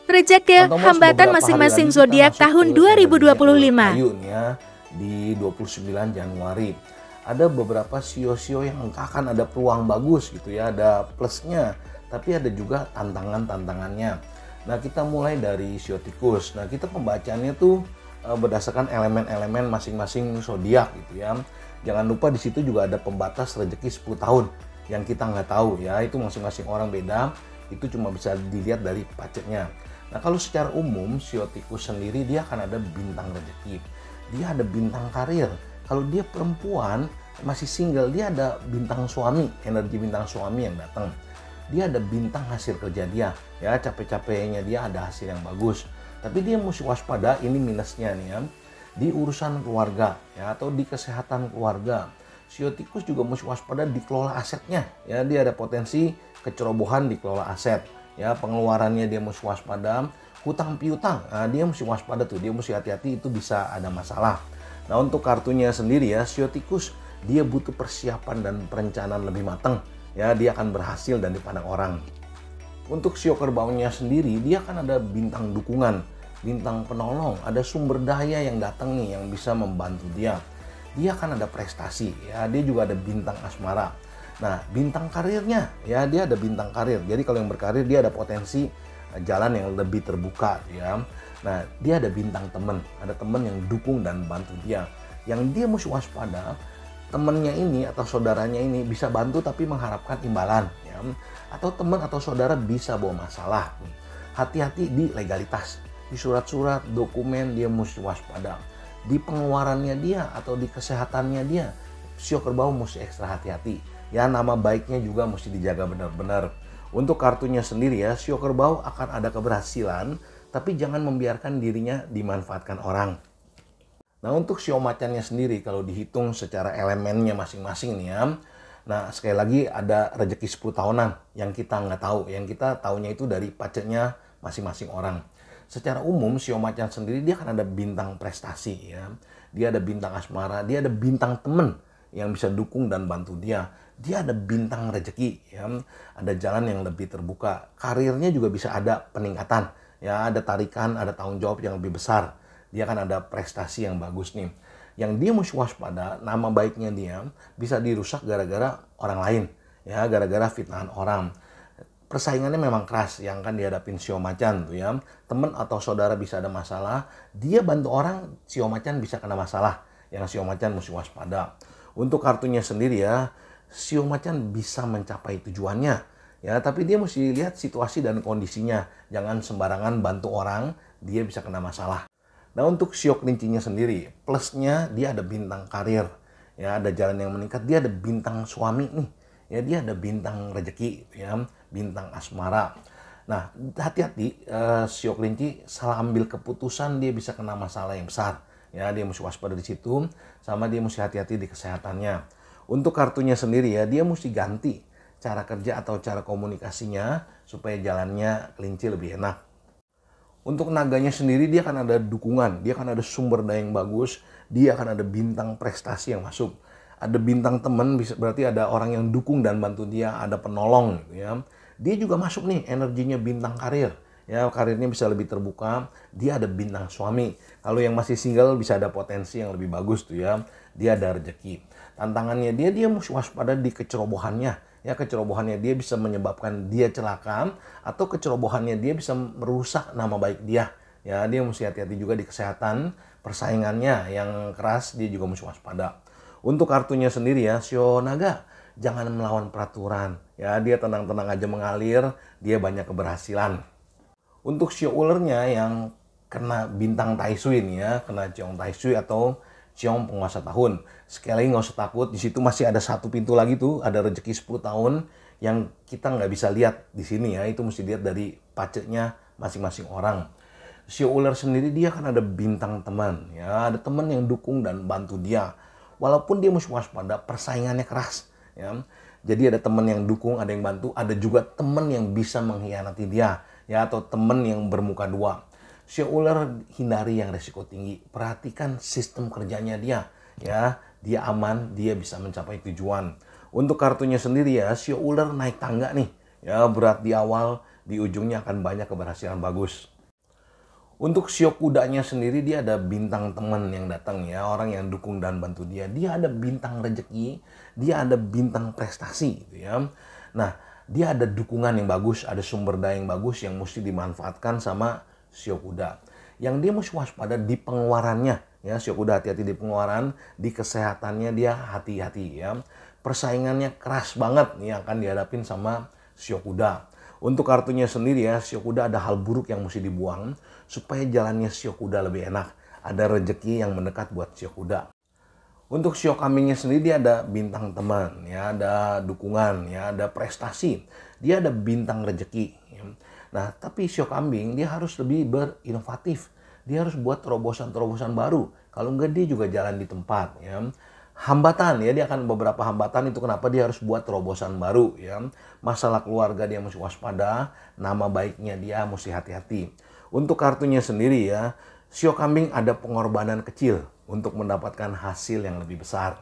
Rezeki Thomas, hambatan beberapa hari masing-masing lagi kita zodiak masuk tahun ke energinya ular 2025. kayu nih ya, di 29 Januari. Ada beberapa sio-sio yang akan ada peluang bagus gitu ya, ada plusnya, tapi ada juga tantangan-tantangannya. Nah, kita mulai dari sio tikus. Nah, kita pembacaannya tuh berdasarkan elemen-elemen masing-masing zodiak gitu ya. Jangan lupa di situ juga ada pembatas rezeki 10 tahun yang kita nggak tahu ya, itu masing-masing orang beda, itu cuma bisa dilihat dari pacetnya. Nah, kalau secara umum sio tikus sendiri dia akan ada bintang rezeki, dia ada bintang karir. Kalau dia perempuan masih single, dia ada bintang suami, energi bintang suami yang datang. Dia ada bintang hasil kerja dia, ya capek-capeknya dia ada hasil yang bagus. Tapi dia mesti waspada, ini minusnya nih ya, di urusan keluarga ya atau di kesehatan keluarga. Sio tikus juga mesti waspada dikelola asetnya, ya dia ada potensi kecerobohan dikelola aset. Ya, pengeluarannya dia mesti waspada, hutang piutang, nah, dia mesti waspada tuh, dia mesti hati-hati, itu bisa ada masalah. Nah, untuk kartunya sendiri ya, sio tikus dia butuh persiapan dan perencanaan lebih matang, ya dia akan berhasil dan dipandang orang. Untuk sio kerbaunya sendiri dia akan ada bintang dukungan, bintang penolong, ada sumber daya yang datang nih yang bisa membantu dia. Dia akan ada prestasi, ya dia juga ada bintang asmara. Nah, bintang karirnya, ya dia ada bintang karir. Jadi kalau yang berkarir dia ada potensi jalan yang lebih terbuka, ya. Nah, dia ada bintang teman, ada teman yang dukung dan bantu dia. Yang dia mesti waspada, temannya ini atau saudaranya ini bisa bantu tapi mengharapkan imbalan, ya. Atau teman atau saudara bisa bawa masalah. Hati-hati di legalitas, di surat-surat, dokumen dia mesti waspada. Di pengeluarannya dia atau di kesehatannya dia, sio kerbau mesti ekstra hati-hati. Ya, nama baiknya juga mesti dijaga benar-benar. Untuk kartunya sendiri ya, sio kerbau akan ada keberhasilan, tapi jangan membiarkan dirinya dimanfaatkan orang. Nah, untuk sio macannya sendiri kalau dihitung secara elemennya masing-masing nih ya. Nah, sekali lagi ada rezeki 10 tahunan yang kita nggak tahu. Yang kita tahunya itu dari pacetnya masing-masing orang. Secara umum sio macan sendiri dia akan ada bintang prestasi ya. Dia ada bintang asmara, dia ada bintang teman yang bisa dukung dan bantu dia. Dia ada bintang rezeki ya, ada jalan yang lebih terbuka. Karirnya juga bisa ada peningkatan ya, ada tarikan, ada tanggung jawab yang lebih besar. Dia akan ada prestasi yang bagus nih. Yang dia mesti waspada, nama baiknya dia bisa dirusak gara-gara orang lain ya, gara-gara fitnahan orang. Persaingannya memang keras yang kan dihadapin sio macan tuh ya. Teman atau saudara bisa ada masalah, dia bantu orang, sio macan bisa kena masalah. Yang sio macan mesti waspada. Untuk kartunya sendiri ya, sio macan bisa mencapai tujuannya ya, tapi dia mesti lihat situasi dan kondisinya. Jangan sembarangan bantu orang, dia bisa kena masalah. Nah, untuk sio kelincinya sendiri, plusnya dia ada bintang karir ya, ada jalan yang meningkat, dia ada bintang suami nih ya, dia ada bintang rezeki ya, bintang asmara. Nah, hati-hati sio kelinci salah ambil keputusan dia bisa kena masalah yang besar ya, dia mesti waspada di situ, sama dia mesti hati-hati di kesehatannya. Untuk kartunya sendiri ya, dia mesti ganti cara kerja atau cara komunikasinya supaya jalannya kelinci lebih enak. Untuk naganya sendiri dia akan ada dukungan, dia akan ada sumber daya yang bagus, dia akan ada bintang prestasi yang masuk. Ada bintang teman, berarti ada orang yang dukung dan bantu dia, ada penolong gitu ya. Dia juga masuk nih energinya bintang karir. Ya, karirnya bisa lebih terbuka, dia ada bintang suami. Kalau yang masih single bisa ada potensi yang lebih bagus tuh ya. Dia ada rezeki. Tantangannya dia mesti waspada di kecerobohannya. Ya, kecerobohannya dia bisa menyebabkan dia celaka atau kecerobohannya dia bisa merusak nama baik dia. Ya, dia mesti hati-hati juga di kesehatan, persaingannya yang keras dia juga mesti waspada. Untuk kartunya sendiri ya, sio naga jangan melawan peraturan. Ya, dia tenang-tenang aja mengalir, dia banyak keberhasilan. Untuk sio ulernya yang kena bintang taisui nih ya, kena ciong taisui atau ciong penguasa tahun. Sekali lagi nggak usah takut, di situ masih ada satu pintu lagi tuh, ada rezeki 10 tahun yang kita nggak bisa lihat di sini ya, itu mesti lihat dari pacetnya masing-masing orang. Sio ular sendiri dia kan ada bintang teman ya, ada teman yang dukung dan bantu dia. Walaupun dia mesti waspada, persaingannya keras ya. Jadi ada teman yang dukung, ada yang bantu, ada juga teman yang bisa mengkhianati dia ya, atau teman yang bermuka dua. Sio ular hindari yang resiko tinggi, perhatikan sistem kerjanya dia ya, dia aman, dia bisa mencapai tujuan. Untuk kartunya sendiri ya, sio ular naik tangga nih ya, berat di awal, di ujungnya akan banyak keberhasilan bagus. Untuk sio kudanya sendiri dia ada bintang teman yang datang ya, orang yang dukung dan bantu dia. Dia ada bintang rezeki, dia ada bintang prestasi gitu ya. Nah, dia ada dukungan yang bagus, ada sumber daya yang bagus yang mesti dimanfaatkan sama sio kuda. Yang dia mesti waspada di pengeluarannya ya, sio kuda hati-hati di pengeluaran, di kesehatannya dia hati-hati ya. Persaingannya keras banget nih yang akan dihadapin sama sio kuda. Untuk kartunya sendiri ya, sio kuda ada hal buruk yang mesti dibuang supaya jalannya sio kuda lebih enak. Ada rezeki yang mendekat buat sio kuda. Untuk sio kambingnya sendiri dia ada bintang teman, ya, ada dukungan, ya, ada prestasi. Dia ada bintang rezeki. Ya. Nah, tapi sio kambing dia harus lebih berinovatif. Dia harus buat terobosan-terobosan baru. Kalau enggak dia juga jalan di tempat. Ya. Hambatan ya, dia akan beberapa hambatan itu kenapa dia harus buat terobosan baru ya. Masalah keluarga dia mesti waspada, nama baiknya dia mesti hati-hati. Untuk kartunya sendiri ya, sio kambing ada pengorbanan kecil untuk mendapatkan hasil yang lebih besar.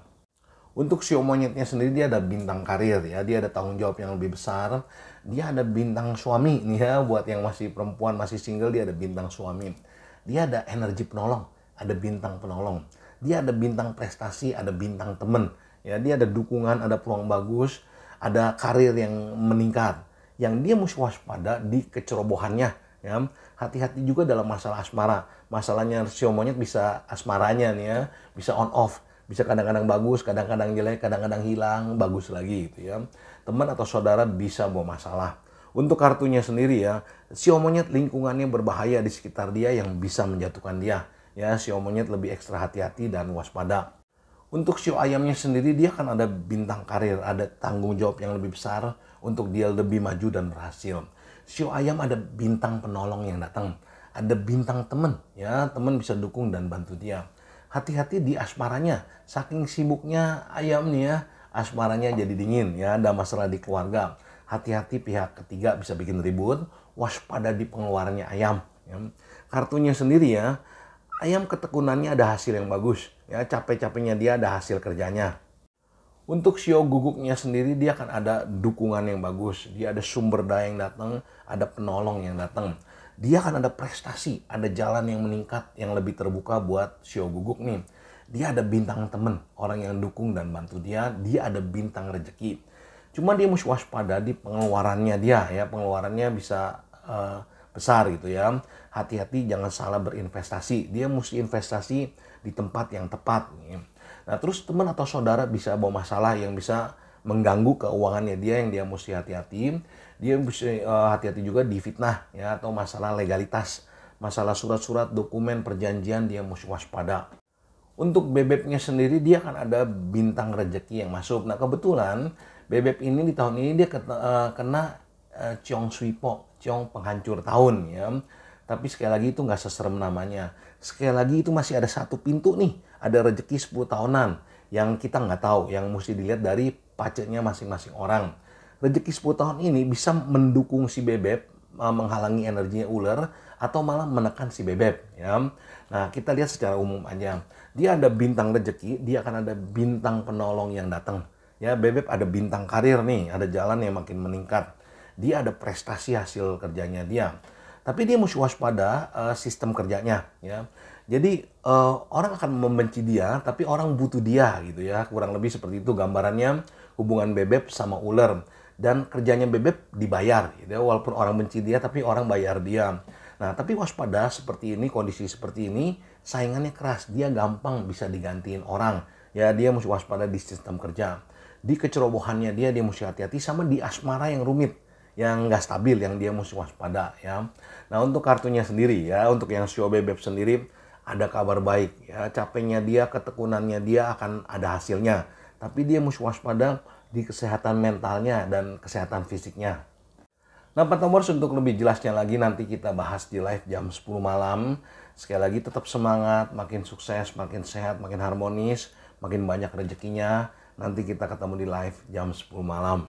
Untuk sio monyetnya sendiri dia ada bintang karir ya, dia ada tanggung jawab yang lebih besar. Dia ada bintang suami nih ya, buat yang masih perempuan masih single dia ada bintang suami. Dia ada energi penolong, ada bintang penolong. Dia ada bintang prestasi, ada bintang temen. Ya, dia ada dukungan, ada peluang bagus, ada karir yang meningkat. Yang dia mesti waspada di kecerobohannya. Ya. Hati-hati juga dalam masalah asmara. Masalahnya sio monyet bisa asmaranya nih ya, bisa on off. Bisa kadang-kadang bagus, kadang-kadang jelek, kadang-kadang hilang, bagus lagi gitu ya. Teman atau saudara bisa bawa masalah. Untuk kartunya sendiri ya, sio monyet lingkungannya berbahaya di sekitar dia yang bisa menjatuhkan dia. Ya, sio monyet lebih ekstra hati-hati dan waspada. Untuk sio ayamnya sendiri dia kan ada bintang karir, ada tanggung jawab yang lebih besar untuk dia lebih maju dan berhasil. Sio ayam ada bintang penolong yang datang, ada bintang teman, ya teman bisa dukung dan bantu dia. Hati-hati di asmaranya, saking sibuknya ayam nih ya, asmaranya jadi dingin ya, ada masalah di keluarga. Hati-hati pihak ketiga bisa bikin ribut, waspada di pengeluarannya ayam. Ya. Kartunya sendiri ya, ayam ketekunannya ada hasil yang bagus, ya capek-capeknya dia ada hasil kerjanya. Untuk sio guguknya sendiri dia akan ada dukungan yang bagus, dia ada sumber daya yang datang, ada penolong yang datang. Dia akan ada prestasi, ada jalan yang meningkat yang lebih terbuka buat sio guguk nih. Dia ada bintang temen, orang yang dukung dan bantu dia, dia ada bintang rezeki. Cuma dia mesti waspada di pengeluarannya dia ya, pengeluarannya bisa besar gitu ya. Hati-hati jangan salah berinvestasi. Dia mesti investasi di tempat yang tepat. Nah terus teman atau saudara bisa bawa masalah yang bisa mengganggu keuangannya dia yang dia mesti hati-hati. Dia mesti hati-hati juga di fitnah ya atau masalah legalitas. Masalah surat-surat, dokumen, perjanjian dia mesti waspada. Untuk bebeknya sendiri dia kan ada bintang rezeki yang masuk. Nah kebetulan bebek ini di tahun ini dia kena Ciong Swipo, Ciong penghancur tahun ya. Tapi sekali lagi itu nggak seserem namanya. Sekali lagi itu masih ada satu pintu nih. Ada rezeki 10 tahunan yang kita nggak tahu. Yang mesti dilihat dari pacetnya masing-masing orang. Rezeki 10 tahun ini bisa mendukung si bebek, menghalangi energinya ular, atau malah menekan si bebek. Ya. Nah kita lihat secara umum aja. Dia ada bintang rezeki, dia akan ada bintang penolong yang datang. Ya bebek ada bintang karir nih, ada jalan yang makin meningkat. Dia ada prestasi hasil kerjanya dia. Tapi dia mesti waspada sistem kerjanya ya. Jadi orang akan membenci dia, tapi orang butuh dia gitu ya. Kurang lebih seperti itu gambarannya hubungan bebek sama ular. Dan kerjanya bebek dibayar gitu ya. Walaupun orang benci dia, tapi orang bayar dia. Nah, tapi waspada seperti ini, kondisi seperti ini, saingannya keras. Dia gampang bisa digantiin orang. Ya, dia mesti waspada di sistem kerja. Di kecerobohannya dia mesti hati-hati sama di asmara yang rumit. Yang nggak stabil, yang dia mesti waspada ya. Nah untuk kartunya sendiri ya, untuk yang sio bebek sendiri ada kabar baik ya. Capeknya dia, ketekunannya dia akan ada hasilnya. Tapi dia mesti waspada di kesehatan mentalnya dan kesehatan fisiknya. Nah Pak Tomors untuk lebih jelasnya lagi nanti kita bahas di live jam 10 malam. Sekali lagi tetap semangat, makin sukses, makin sehat, makin harmonis, makin banyak rezekinya. Nanti kita ketemu di live jam 10 malam.